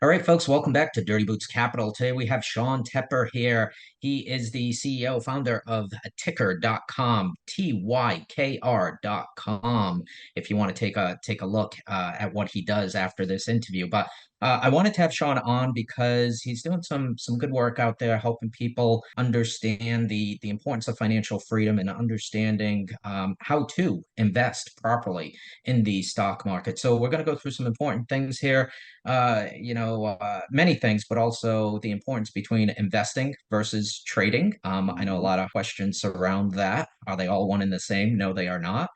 All right, folks, welcome back to Dirty Boots Capital. Today we have Sean Tepper here. He is the CEO, founder of Ticker.com, TYKR.com, if you want to take a look at what he does after this interview. But I wanted to have Sean on because he's doing some good work out there helping people understand the importance of financial freedom and understanding how to invest properly in the stock market. So we're going to go through some important things here, many things, but also the importance between investing versus trading. I know a lot of questions around that. Are they all one and the same? No, they are not.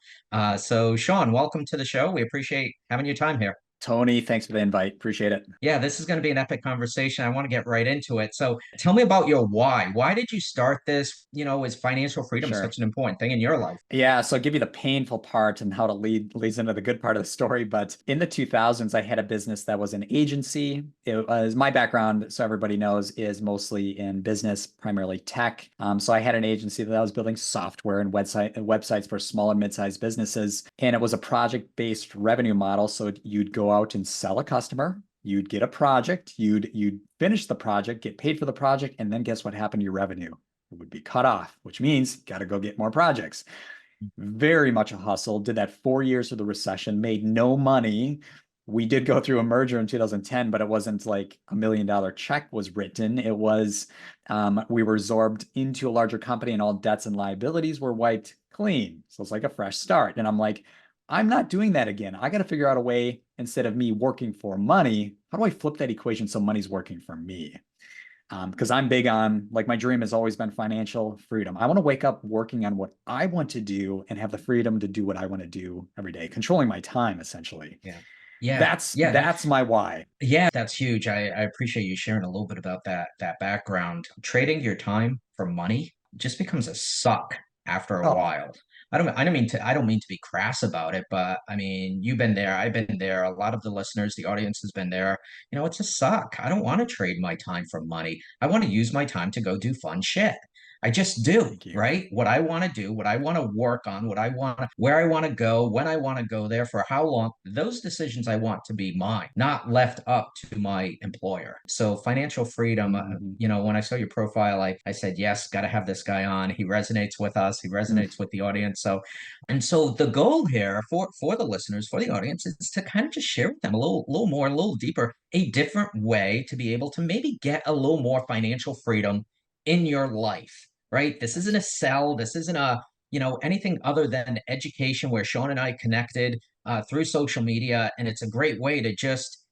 So, Sean, welcome to the show. We appreciate having your time here. Tony, thanks for the invite. Appreciate it. Yeah, this is going to be an epic conversation. I want to get right into it. So, tell me about your why. Why did you start this? Is financial freedom Sure. such an important thing in your life? Yeah, so I'll give you the painful part and how to leads into the good part of the story. But in the 2000s, I had a business that was an agency. It was my background, so everybody knows, is mostly in business, primarily tech. So I had an agency that I was building software and websites for small and mid-sized businesses, and it was a project-based revenue model. So you'd go out and sell a customer. You'd get a project, you'd finish the project, get paid for the project, and then guess what happened to your revenue? It would be cut off, which means got to go get more projects. Very much a hustle. Did that 4 years through the recession, made no money. We did go through a merger in 2010, but it wasn't like $1 million check was written. It was we were absorbed into a larger company and all debts and liabilities were wiped clean. So it's like a fresh start. And I'm like, I'm not doing that again. I got to figure out a way, instead of me working for money, how do I flip that equation so money's working for me? Because I'm big on, like, my dream has always been financial freedom. I want to wake up working on what I want to do and have the freedom to do what I want to do every day, controlling my time essentially. Yeah. Yeah. Yeah. That's my why. Yeah, that's huge. I appreciate you sharing a little bit about that background. Trading your time for money just becomes a suck after a Oh, while. I don't mean to be crass about it, but I mean, you've been there, I've been there, a lot of the listeners, the audience has been there. It's a suck. I don't want to trade my time for money. I want to use my time to go do fun shit. I just do, thank you. right? What I want to do, what I want to work on, where I want to go, when I want to go there, for how long, those decisions I want to be mine, not left up to my employer. So financial freedom, Mhm. when I saw your profile, I said, yes, got to have this guy on. He resonates with us. He Mm. resonates with the audience. So the goal here for the listeners, for the audience, is to kind of just share with them a little more, a little deeper, a different way to be able to maybe get a little more financial freedom in your life, right? This isn't Yes. a sell. This isn't anything other than education, where Sean and I connected through social media. And it's a great way to just,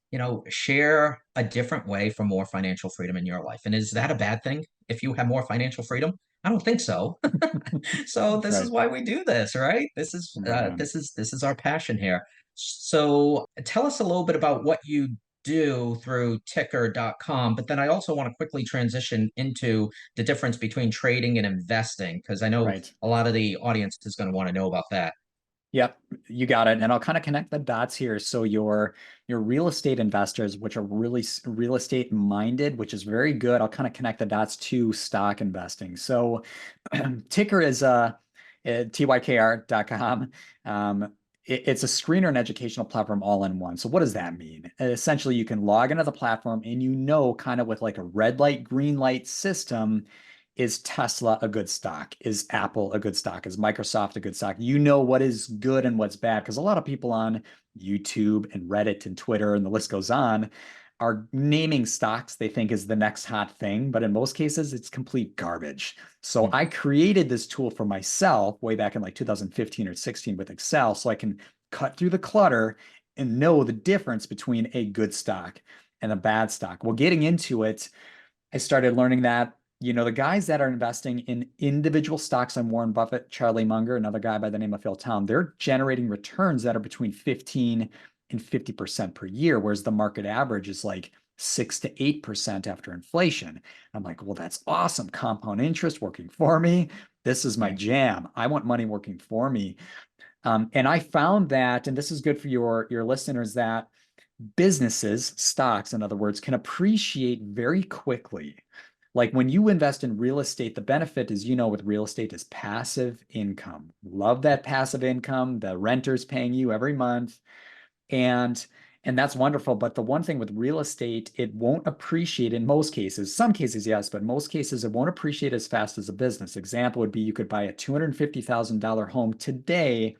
share a different way for more financial freedom in your life. And is that a bad thing if you have more financial freedom? I don't think so. So this is Right. why we do this, right? This is Right uh, on. this is this is our passion here. So tell us a little bit about what you do through ticker.com, but then I also want to quickly transition into the difference between trading and investing, because I know Right. a lot of the audience is going to want to know about that. Yep, you got it. And I'll kind of connect the dots here. So your real estate investors, which are really real estate minded, which is very good. I'll kind of connect the dots to stock investing. So ticker is TYKR.com. It's a screener and educational platform all in one. So what does that mean? Essentially, you can log into the platform and kind of with like a red light, green light system, is Tesla a good stock? Is Apple a good stock? Is Microsoft a good stock? You know what is good and what's bad, because a lot of people on YouTube and Reddit and Twitter and the list goes on are naming stocks they think is the next hot thing, but in most cases it's complete garbage. So Hmm. I created this tool for myself way back in like 2015 or 16 with Excel, so I can cut through the clutter and know the difference between a good stock and a bad stock. Well, getting into it, I started learning that, the guys that are investing in individual stocks, I'm Warren Buffett, Charlie Munger, another guy by the name of Phil Town, they're generating returns that are between 15 and 50% per year, whereas the market average is like 6 to 8% after inflation. I'm like, well, that's awesome. Compound interest working for me. This is my Yeah. jam. I want money working for me. And I found that, and this is good for your listeners, that businesses, stocks, in other words, can appreciate very quickly. Like when you invest in real estate, the benefit is, with real estate is passive income. Love that passive income. The renter's paying you every month. And And that's wonderful. But the one thing with real estate, it won't appreciate in most cases. Some cases, yes, but most cases, it won't appreciate as fast as a business. Example would be you could buy a $250,000 home today.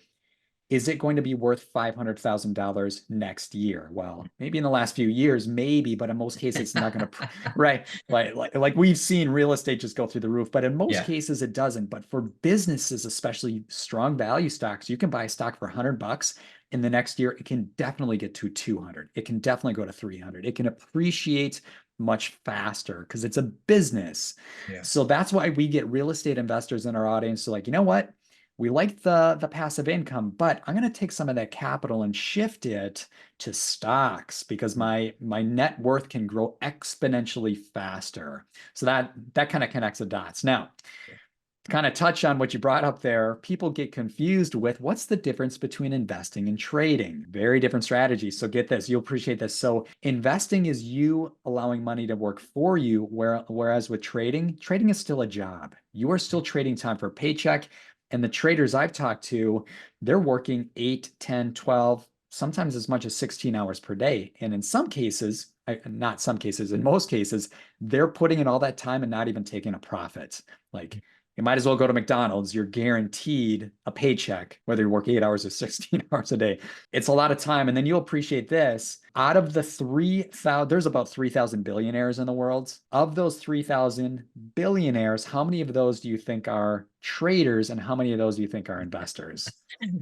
Is it going to be worth $500,000 next year? Well, maybe in the last few years, maybe, but in most cases, it's not going to, right? Like we've seen real estate just go through the roof, but in most Yeah. cases, it doesn't. But for businesses, especially strong value stocks, you can buy a stock for $100. In the next year, it can definitely get to 200. It can definitely go to 300. It can appreciate much faster because it's a business. Yeah. So that's why we get real estate investors in our audience. So like, you know what? We like the passive income, but I'm going to take some of that capital and shift it to stocks because my net worth can grow exponentially faster. So that kind of connects the dots. Now, to kind of touch on what you brought up there, people get confused with what's the difference between investing and trading. Very different strategies. So get this, you'll appreciate this. So investing is you allowing money to work for you, whereas with trading is still a job. You are still trading time for a paycheck. And the traders I've talked to, they're working 8, 10, 12, sometimes as much as 16 hours per day. And in some cases, not some cases, in most cases, they're putting in all that time and not even taking a profit. Like you might as well go to McDonald's. You're guaranteed a paycheck, whether you work 8 hours or 16 hours a day. It's a lot of time. And then you'll appreciate this. Out of the 3,000, there's about 3,000 billionaires in the world. Of those 3,000 billionaires, how many of those do you think are traders and how many of those do you think are investors?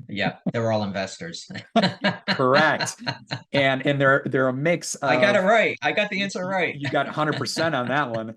Yeah, they're all investors. Correct. And they're a mix I got it of right. I got the answer right. you got 100% on that one.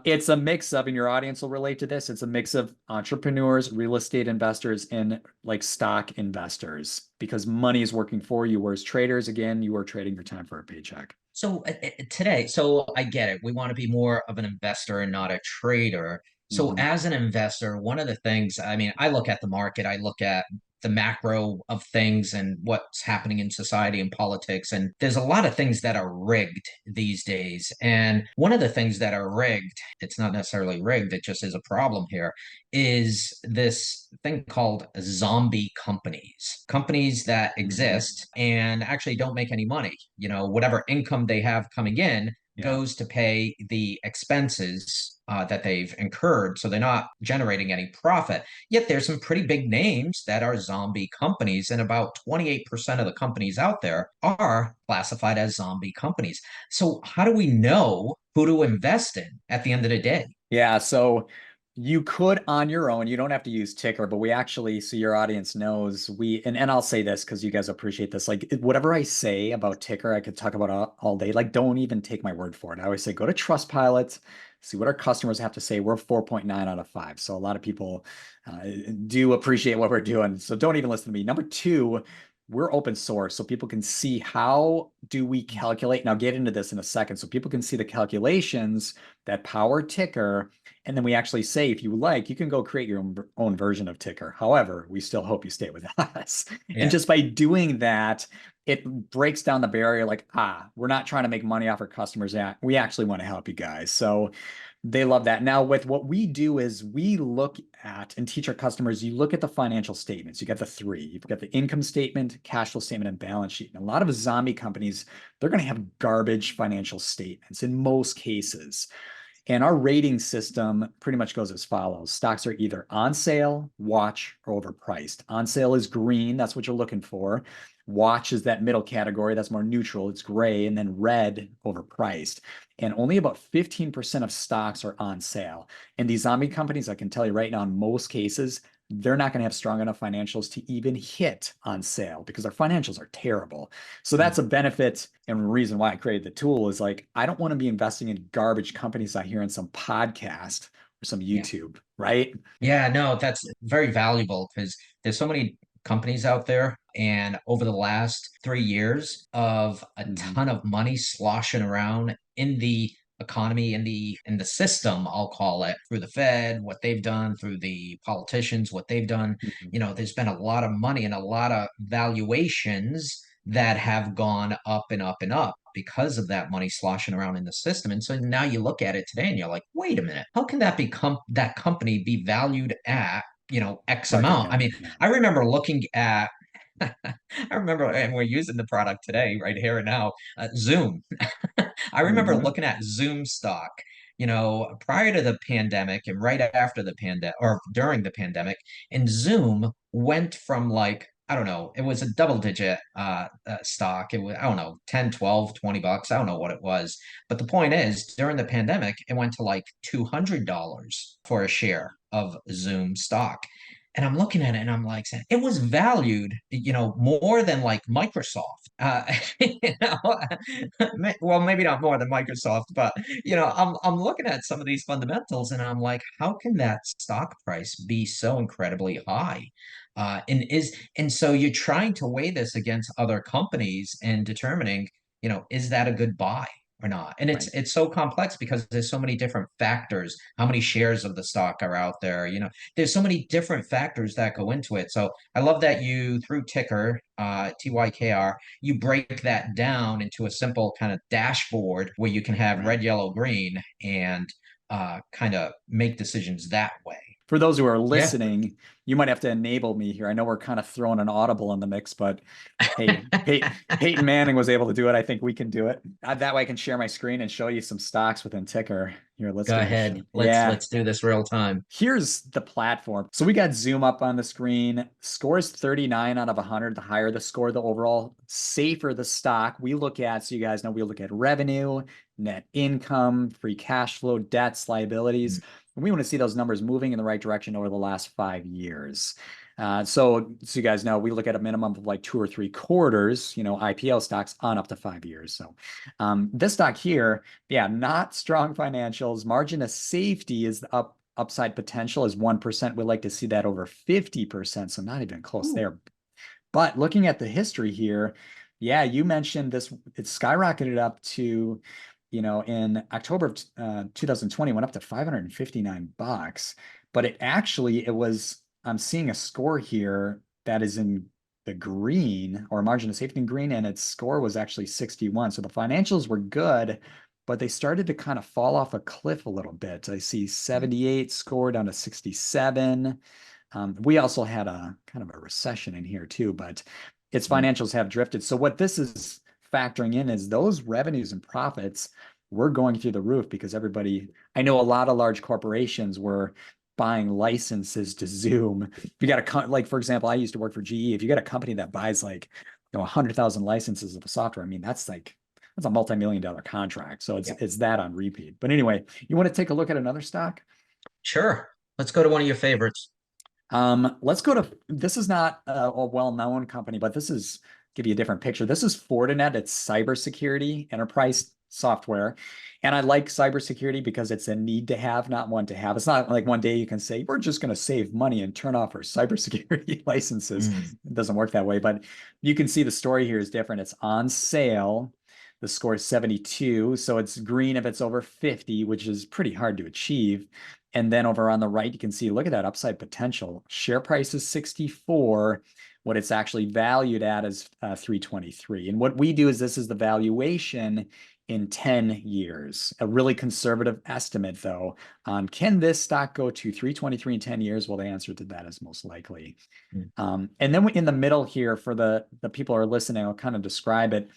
It's a mix of, and your audience will relate to this. It's a mix of entrepreneurs, real estate investors, and like stock investors because money is working for you. Whereas traders, again, you are trading your time for a paycheck. So today, so I get it. We want to be more of an investor and not a trader. So Mhm. as an investor, one of the things, I mean, I look at the market, I look at the macro of things and what's happening in society and politics. And there's a lot of things that are rigged these days. And one of the things that are rigged, it's not necessarily rigged, it just is a problem here, is this thing called zombie companies, companies that Mhm. exist and actually don't make any money. You know, whatever income they have coming in Yeah. goes to pay the expenses that they've incurred. So they're not generating any profit. Yet there's some pretty big names that are zombie companies, and about 28% of the companies out there are classified as zombie companies. So how do we know who to invest in at the end of the day? Yeah, so you could on your own, you don't have to use Ticker, but we actually, so your audience knows, and I'll say this because you guys appreciate this. Like whatever I say about Ticker, I could talk about all day. Like, don't even take my word for it. I always say go to Trustpilot, see what our customers have to say. We're 4.9 out of 5. So a lot of people do appreciate what we're doing. So don't even listen to me. Number two, we're open source so people can see how do we calculate. And I'll get into this in a second. So people can see the calculations that power Ticker. And then we actually say, if you like, you can go create your own version of Ticker. However, we still hope you stay with us. And Yeah. just by doing that, it breaks down the barrier like, we're not trying to make money off our customers. We actually want to help you guys. So they love that. Now, with what we do is we look at and teach our customers, you look at the financial statements. You got the three. You've got the income statement, cash flow statement, and balance sheet. And a lot of zombie companies, they're going to have garbage financial statements in most cases. And our rating system pretty much goes as follows. Stocks are either on sale, watch, or overpriced. On sale is green. That's what you're looking for. Watch is that middle category. That's more neutral. It's gray. And then red, overpriced. And only about 15% of stocks are on sale. And these zombie companies, I can tell you right now, in most cases, they're not going to have strong enough financials to even hit on sale because their financials are terrible. So that's a benefit and reason why I created the tool is like, I don't want to be investing in garbage companies I hear in some podcast or some Yeah. YouTube, right? Yeah, no, that's very valuable because there's so many companies out there, and over the last 3 years of a Mhm. ton of money sloshing around in the economy, in the system, I'll call it, through the Fed, what they've done, through the politicians, what they've done. Mhm. You know, there's been a lot of money and a lot of valuations that have gone up and up and up because of that money sloshing around in the system. And so now you look at it today and you're like, wait a minute, how can that become that company be valued at, X Market amount? I cap. mean, Yeah. I remember looking at I remember, and we're using the product today, right here and now, Zoom. I remember Hmm. looking at Zoom stock, prior to the pandemic and right after the pandemic or during the pandemic, and Zoom went from like, I don't know, it was a double digit stock. It was, I don't know, 10, 12, $20. I don't know what it was. But the point is, during the pandemic, it went to like $200 for a share of Zoom stock. And I'm looking at it and I'm like saying it was valued, more than like Microsoft. You know, well, maybe not more than Microsoft, but I'm looking at some of these fundamentals and I'm like, how can that stock price be so incredibly high? And so you're trying to weigh this against other companies and determining, is that a good buy or not? And it's Right. it's so complex because there's so many different factors. How many shares of the stock are out there? There's so many different factors that go into it. So I love that you, through ticker, TYKR, you break that down into a simple kind of dashboard where you can have Right. red, yellow, green and kind of make decisions that way. For those who are Yeah. listening, you might have to enable me here. I know we're kind of throwing an audible in the mix, but hey, Peyton Manning was able to do it. I think we can do it. That way I can share my screen and show you some stocks within ticker. Here, let's Go give it a ahead. shot. Let's Yeah. let's do this real time. Here's the platform. So we got Zoom up on the screen. Score is 39 out of 100. The higher the score, the overall safer the stock. We look at, so you guys know, we look at revenue, net income, free cash flow, debts, liabilities. And we want to see those numbers moving in the right direction over the last 5 years. So you guys know, we look at a minimum of like 2 or 3 quarters, IPO stocks on up to 5 years. So this stock here, yeah, not strong financials. Margin of safety is the upside potential is 1%. We'd like to see that over 50%, so not even close Ooh. there. But looking at the history here, yeah, you mentioned this, it skyrocketed up to, in October of 2020, went up to $559. But I'm seeing a score here that is in the green or margin of safety in green, and its score was actually 61. So the financials were good, but they started to kind of fall off a cliff a little bit. I see 78 score down to 67. We also had a kind of a recession in here too, but its financials have drifted. So what this is factoring in is those revenues and profits were going through the roof because I know a lot of large corporations were buying licenses to Zoom. If you got like, for example, I used to work for GE. If you got a company that buys like, 100,000 licenses of the software, I mean, that's a multi-million-dollar contract. So Yeah. it's that on repeat. But anyway, you want to take a look at another stock? Sure. Let's go to one of your favorites. Let's go to, this is not a well-known company, but this is give you a different picture. This is Fortinet. It's cybersecurity enterprise software. And I like cybersecurity because it's a need to have, not one to have. It's not like one day you can say, we're just going to save money and turn off our cybersecurity licenses. Mm. It doesn't work that way, but you can see the story here is different. It's on sale. The score is 72. So it's green if it's over 50, which is pretty hard to achieve. And then over on the right, you can see, look at that upside potential. Share price is 64. What it's actually valued at is 323. And what we do is this is the valuation in 10 years. A really conservative estimate, though, on can this stock go to 323 in 10 years? Well, the answer to that is most likely. Mm. And then in the middle here, for the people who are listening, I'll kind of describe it.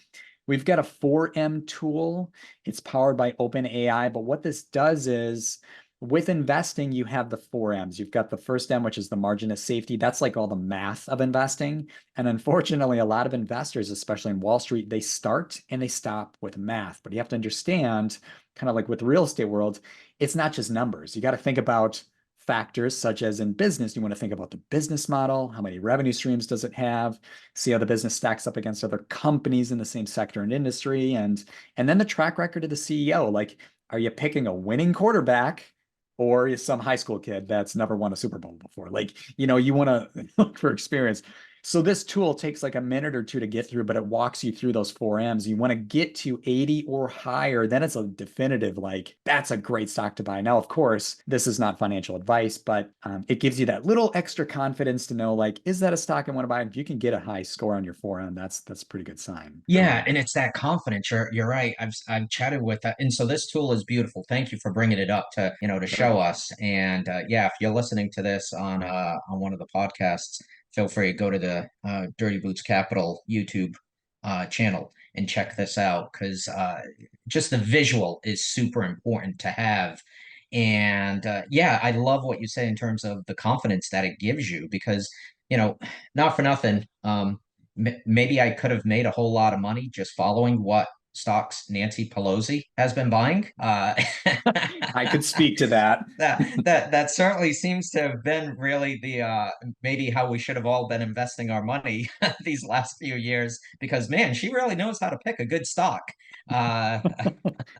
We've got a 4M tool. It's powered by OpenAI, but what this does is with investing, you have the 4Ms. You've got the first M, which is the margin of safety. That's like all the math of investing. And unfortunately, a lot of investors, especially in Wall Street, they start and they stop with math. But you have to understand, kind of like with the real estate world, it's not just numbers. You got to think about factors such as in business, you want to think about the business model, how many revenue streams does it have, see how the business stacks up against other companies in the same sector and industry, and then the track record of the CEO. Like, are you picking a winning quarterback or is some high school kid that's never won a Super Bowl before? Like, you want to look for experience. So this tool takes like a minute or two to get through, but it walks you through those 4Ms. You want to get to 80 or higher, then it's a definitive, like, that's a great stock to buy. Now, of course, this is not financial advice, but it gives you that little extra confidence to know, like, is that a stock I want to buy? If you can get a high score on your 4M, that's a pretty good sign. Yeah, and it's that confidence. You're right. I've chatted with that, and so this tool is beautiful. Thank you for bringing it up to Sure. show us. And yeah, if you're listening to this on one of the podcasts, feel free to go to the Dirty Boots Capital YouTube channel and check this out because just the visual is super important to have. And yeah, I love what you say in terms of the confidence that it gives you because, you know, not for nothing, maybe I could have made a whole lot of money just following what stocks Nancy Pelosi has been buying. I could speak to that. That certainly seems to have been really the maybe how we should have all been investing our money these last few years because man, she really knows how to pick a good stock. Uh,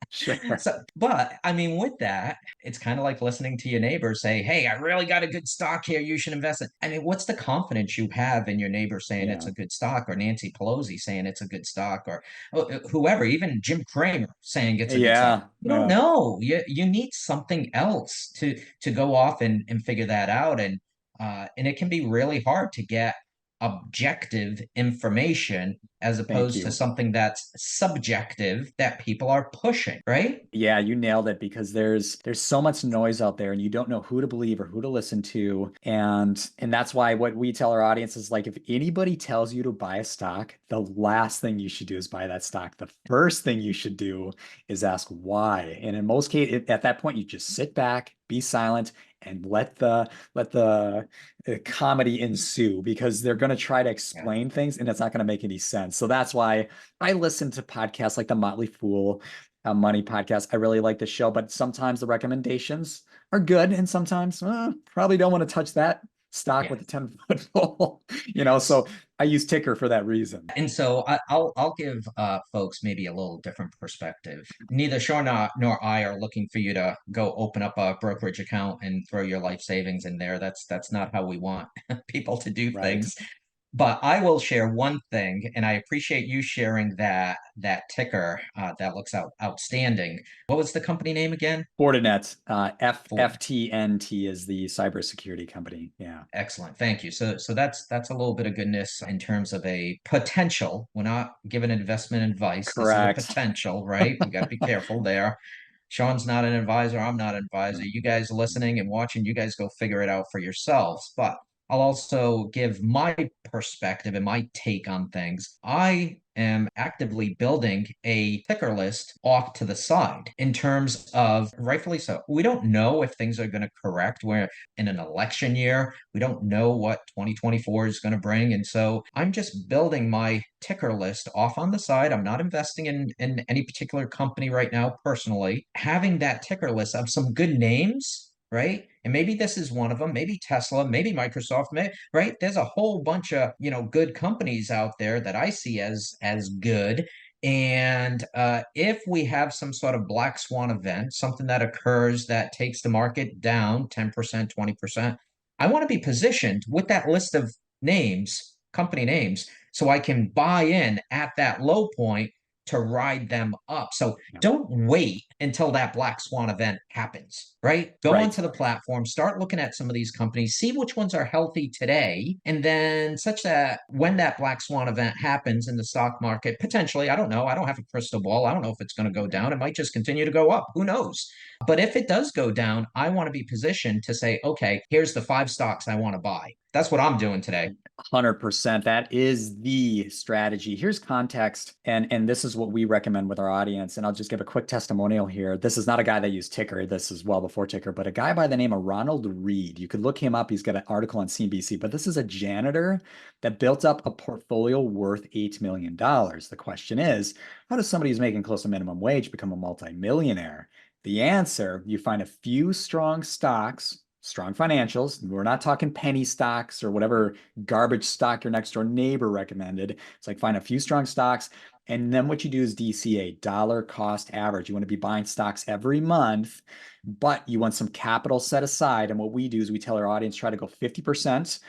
Sure. so, but I mean, with that, it's kind of like listening to your neighbor say, "Hey, I really got a good stock here. You should invest it." I mean, what's the confidence you have in your neighbor saying it's Yeah. a good stock, or Nancy Pelosi saying it's a good stock, or whoever, even Jim Cramer saying it's a good stock? Yeah. You don't know. You need something else to go off and figure that out, and it can be really hard to get objective information as Thank opposed to you. something that's subjective that people are pushing, right? Yeah, you nailed it because there's so much noise out there and you don't know who to believe or who to listen to. And that's why what we tell our audience is like if anybody tells you to buy a stock, the last thing you should do is buy that stock. The first thing you should do is ask why. And in most cases, at that point, you just sit back, be silent, and let the comedy ensue because they're going to try to Yeah. explain things and it's not going to make any sense. So that's why I listen to podcasts like The Motley Fool money podcast. I really like the show, but sometimes the recommendations are good, and sometimes probably don't want to touch that stock Yeah. with a 10-foot pole. So I use Ticker for that reason. And so I'll give folks maybe a little different perspective. Neither Sean nor I are looking for you to go open up a brokerage account and throw your life savings in there. That's not how we want people to do Right. things. But I will share one thing, and I appreciate you sharing that ticker. That looks outstanding. What was the company name again? Fortinet, For FTNT is the cybersecurity company. Yeah. Excellent. Thank you. So that's a little bit of goodness in terms of a potential. We're not giving investment advice. This is a Correct. potential, right? We got to be careful there. Sean's not an advisor. I'm not an advisor. You guys listening and watching, you guys go figure it out for yourselves. But I'll also give my perspective and my take on things. I am actively building a ticker list off to the side in terms of rightfully so. We don't know if things are going to correct. We're in an election year. We don't know what 2024 is going to bring. And so I'm just building my ticker list off on the side. I'm not investing in any particular company right now personally. Having that ticker list of some good names, right? And maybe this is one of them, maybe Tesla, maybe Microsoft, right? There's a whole bunch of, good companies out there that I see as good. And if we have some sort of black swan event, something that occurs that takes the market down 10%, 20%, I want to be positioned with that list of names, company names, so I can buy in at that low point to ride them up. So Yeah. don't wait until that black swan event happens, right? Go Right. onto the platform, start looking at some of these companies, see which ones are healthy today, and then such that when that black swan event happens in the stock market, potentially, I don't know, I don't have a crystal ball. I don't know if it's going to go down. It might just continue to go up. Who knows? But if it does go down, I want to be positioned to say, okay, here's the 5 stocks I want to buy. That's what I'm doing today. 100%. That is the strategy. Here's context, and this is what we recommend with our audience. And I'll just give a quick testimonial here. This is not a guy that used Ticker. This is well before Ticker, but a guy by the name of Ronald Reed. You could look him up. He's got an article on CNBC, but this is a janitor that built up a portfolio worth $8 million. The question is, how does somebody who's making close to minimum wage become a multimillionaire? The answer, you find a few strong stocks, strong financials. We're not talking penny stocks or whatever garbage stock your next door neighbor recommended. It's like find a few strong stocks. And then what you do is DCA, dollar cost average. You want to be buying stocks every month, but you want some capital set aside. And what we do is we tell our audience, try to go 50%,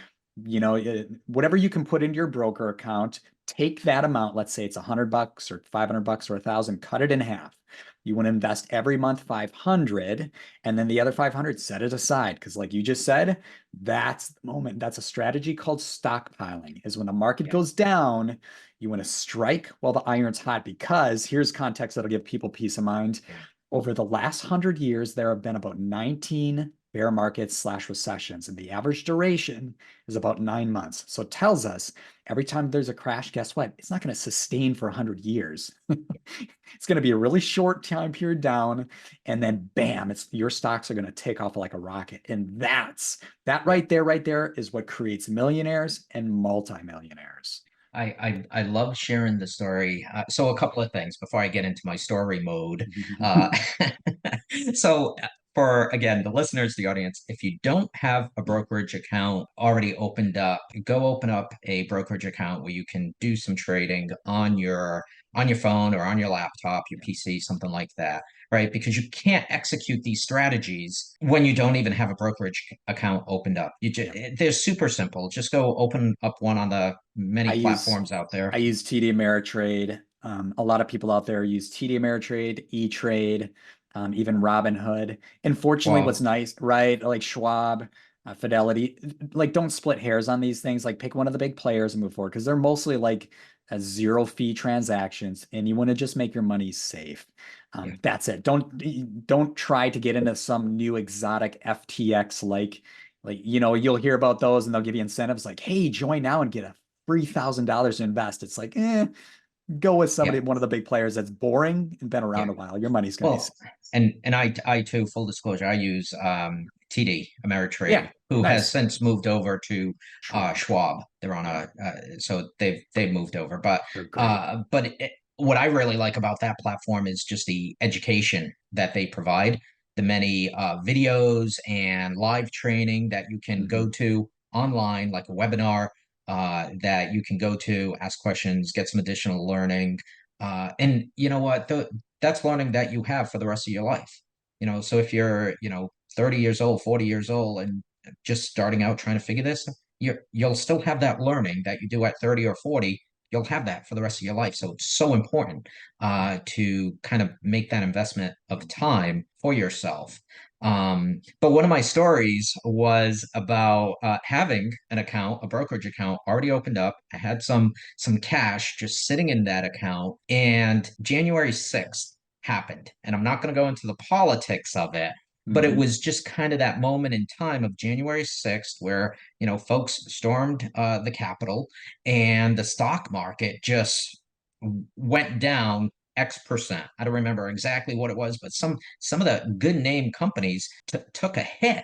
whatever you can put into your broker account, take that amount. Let's say it's $100 or $500 or 1,000, cut it in half. You want to invest every month 500, and then the other 500 set it aside because like you just said, that's the moment. That's a strategy called stockpiling. Is when the market Yeah. goes down, you want to strike while the iron's hot because here's context that'll give people peace of mind. Yeah. Over the last 100 years, there have been about 19 bear markets slash recessions, and the average duration is about 9 months. So it tells us every time there's a crash, guess what? It's not going to sustain for 100 years. It's going to be a really short time period down, and then bam, it's your stocks are going to take off like a rocket. And that Yeah. right there is what creates millionaires and multimillionaires. I love sharing the story. So a couple of things before I get into my story mode. Uh, so for again the listeners, the audience, if you don't have a brokerage account already opened up, go open up a brokerage account where you can do some trading on your phone or on your laptop, your Yeah. PC, something like that. Right, because you can't execute these strategies when you don't even have a brokerage account opened up. Yeah. They're super simple. Just go open up one on the I many use platforms out there. I use TD Ameritrade. A lot of people out there use TD Ameritrade, E-Trade, even Robinhood. And fortunately, what's Schwab. nice, right? Like Schwab, Fidelity, like don't split hairs on these things. Like pick one of the big players and move forward because they're mostly like a zero fee transactions, and you want to just make your money safe. Yeah. That's it. Don't try to get into some new exotic FTX like you'll hear about those and they'll give you incentives like, hey, join now and get a $3,000 to invest. It's like, go with somebody, Yeah. one of the big players that's boring and been Yeah. around a while. Your money's going to be safe. Well, and I too, full disclosure, I use TD Ameritrade, Yeah, who has nice. since moved over to Schwab. Schwab. They're on Yeah, so they've moved over. they're great. What I really like about that platform is just the education that they provide, the many videos and live training that you can Hmm. go to online, like a webinar that you can go to, ask questions, get some additional learning. And you know what? That's learning that you have for the rest of your life. So if you're, 30 years old, 40 years old, and just starting out trying to figure this, you'll still have that learning that you do at 30 or 40. You'll have that for the rest of your life. So it's so important to kind of make that investment of time for yourself. But one of my stories was about having an account, a brokerage account already opened up. I had some cash just sitting in that account, and January 6th happened. And I'm not going to go into the politics of it, but it Hmm. was just kind of that moment in time of January 6th where, folks stormed the Capitol and the stock market just went down X%. I don't remember exactly what it was, but some of the good name companies took a hit,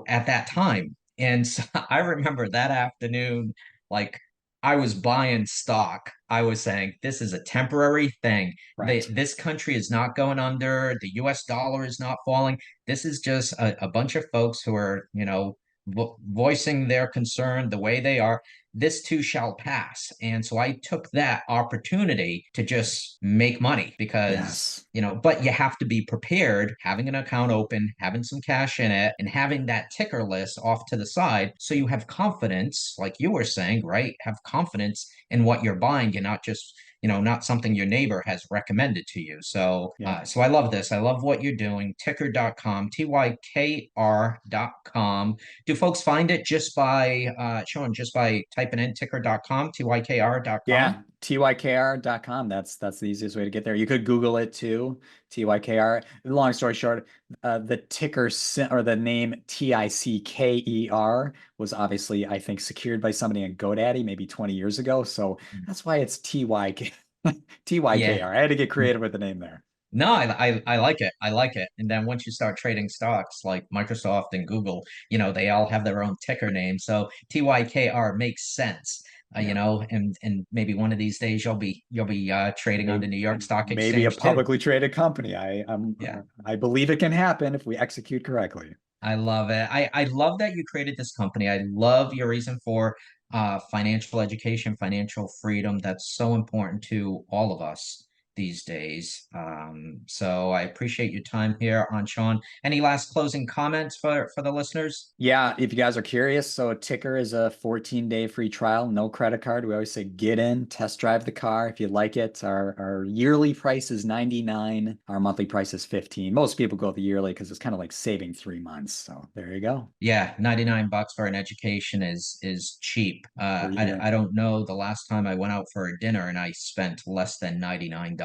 at that time. And so I remember that afternoon, like I was buying stock. I was saying, this is a temporary thing. Right. This country is not going under. The US dollar is not falling. This is just a bunch of folks who are, voicing their concern the way they are. This too shall pass. And so I took that opportunity to just make money because, Yes. but you have to be prepared, having an account open, having some cash in it, and having that ticker list off to the side. So you have confidence, like you were saying, right? Have confidence in what you're buying. You're not just, not something your neighbor has recommended to you. So, Yeah. so I love this. I love what you're doing. Ticker.com, TYKR.com. Do folks find it just by Sean, just by typing in ticker.com, TYKR.com? Yeah, TYKR.com. That's the easiest way to get there. You could Google it too, TYKR. Long story short, the or the name TICKER was obviously, I think, secured by somebody in GoDaddy maybe 20 years ago. So that's why it's TYK, Yeah. TYKR. I had to get creative with the name there. No, I like it. I like it. And then once you start trading stocks like Microsoft and Google, they all have their own ticker name. So TYKR makes sense. Yeah. And maybe one of these days you'll be trading on Maybe, the New York Stock maybe a Exchange too. publicly traded company. Yeah. I believe it can happen if we execute correctly. I love it. I love that you created this company. I love your reason for financial education, financial freedom. That's so important to all of us these days. So I appreciate your time here on Sean. Any last closing comments for the listeners? Yeah, if you guys are curious, so Ticker is a 14-day free trial, no credit card. We always say get in, test drive the car if you like it. Our yearly price is 99. Our monthly price is 15. Most people go with the yearly because it's kind of like saving 3 months. So there you go. Yeah, $99 for an education is cheap. Per I year. don't know the last time I went out for a dinner and I spent less than $99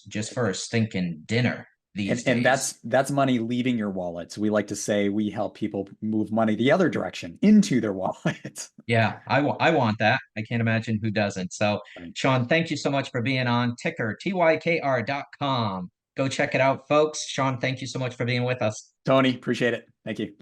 just for a stinking dinner. these And days. that's money leaving your wallet. So we like to say we help people move money the other direction into their wallet. Yeah, I want that. I can't imagine who doesn't. So, Right. Sean, thank you so much for being on Ticker, TYKR.com. Go check it out, folks. Sean, thank you so much for being with us. Tony, appreciate it. Thank you.